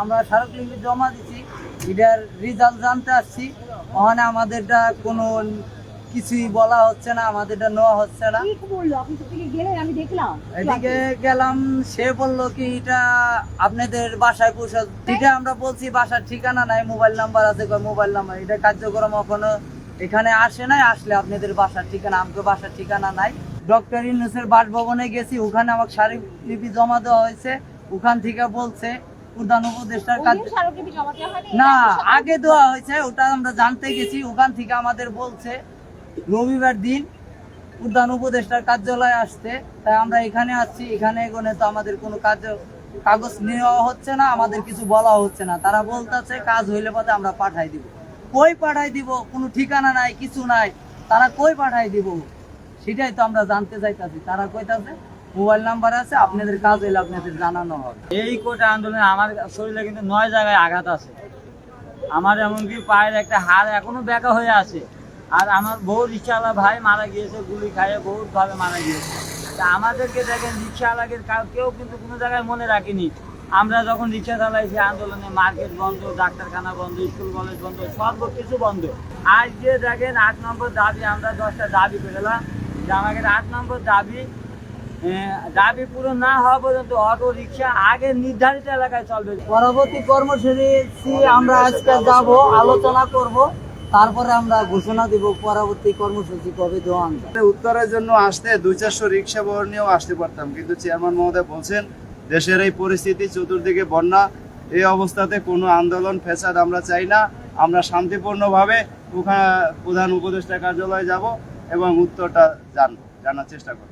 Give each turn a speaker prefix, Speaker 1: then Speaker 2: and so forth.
Speaker 1: আমরা স্মারকলিপি জমা দিচ্ছি, এটার রেজাল্ট জানতে আসছি। ওখানে আমাদেরটা কোনো কিছুই বলা হচ্ছে না, আমাদেরটা নেওয়া হচ্ছে না। এদিকে গেলাম, সে বললো কি এটা আপনাদের বাসায় পৌঁছা। এটা আমরা বলছি বাসার ঠিকানা নাই, মোবাইল নাম্বার আছে, মোবাইল নাম্বার এটা কার্যক্রম এখনো এখানে আসে নাই, আসলে আপনাদের বাসার ঠিকানা। আমাকে বাসার ঠিকানা নাই। ডক্টর ইউনূসের বাসভবনে গেছি, ওখানে আমাকে স্মারকলিপি জমা দেওয়া হয়েছে। ওখান থেকে বলছে প্রধান উপদেষ্টার কাছে না, আগে দেওয়া হয়েছে, ওটা আমরা জানতে গেছি। ওখান থেকে আমাদের বলছে রবিবার দিন প্রধান উপদেষ্টার কার্যালয়ে আসতে, তাই আমরা এখানে আসছি। এখানে এগোনে তো আমাদের কোনো কাগজ নেওয়া হচ্ছে না, আমাদের কিছু বলা হচ্ছে না। তারা বলতেছে কাজ হইলে পথে আমরা পাঠাই দিব। কই পাঠাই দিব, কোনো ঠিকানা নাই, কিছু নাই। তারা কই পাঠাই দিব সেটাই তো আমরা জানতে চাইতেছি। তারা কইতাছে মোবাইল নাম্বার আছে, আপনাদের কাজ হইলে আপনাদের জানানো হবে।
Speaker 2: এই কোটা আন্দোলনে আমার শরীরে কিন্তু 9 জায়গায় আঘাত আছে। আমার এমনকি পায়ের একটা হাড় এখনো ব্যাকা হয়ে আছে। আর আমার বহু রিক্সাওয়ালা ভাই মারা গিয়েছে, গুলি খাইয়ে বহুত ভাবে মারা গিয়েছে। তা আমাদেরকে দেখেন রিক্সাওয়ালাকে কেউ কিন্তু কোনো জায়গায় মনে রাখেনি। আমরা যখন রিক্সা চালাইছি আন্দোলনে, মার্কেট বন্ধ, ডাক্তারখানা বন্ধ, স্কুল কলেজ বন্ধ, সব কিছু বন্ধ। আজকে দেখেন 8 নম্বর দাবি, আমরা 10টা দাবি পেলাম যে আমাদের 8 নম্বর দাবি পূরণ না হওয়া পর্যন্ত অটো রিক্সা আগে নির্ধারিত এলাকায় চলবে।
Speaker 1: পরবর্তী কর্মসূচি আমরা আজকে যাব, আলোচনা করব, তারপরে আমরা ঘোষণা দিব পরবর্তী কর্মসূচি কবে দেওয়া।
Speaker 3: উত্তরের জন্য আসতে 200-400 রিক্সা বহর নিয়েও আসতে পারতাম, কিন্তু চেয়ারম্যান মহোদয় বলছেন দেশের এই পরিস্থিতি, চতুর্দিকে বন্যা, এই অবস্থাতে কোনো আন্দোলন ফ্যাসাদ আমরা চাই না। আমরা শান্তিপূর্ণভাবে প্রধান উপদেষ্টা কার্যালয়ে যাব এবং উত্তরটা জানার চেষ্টা করব।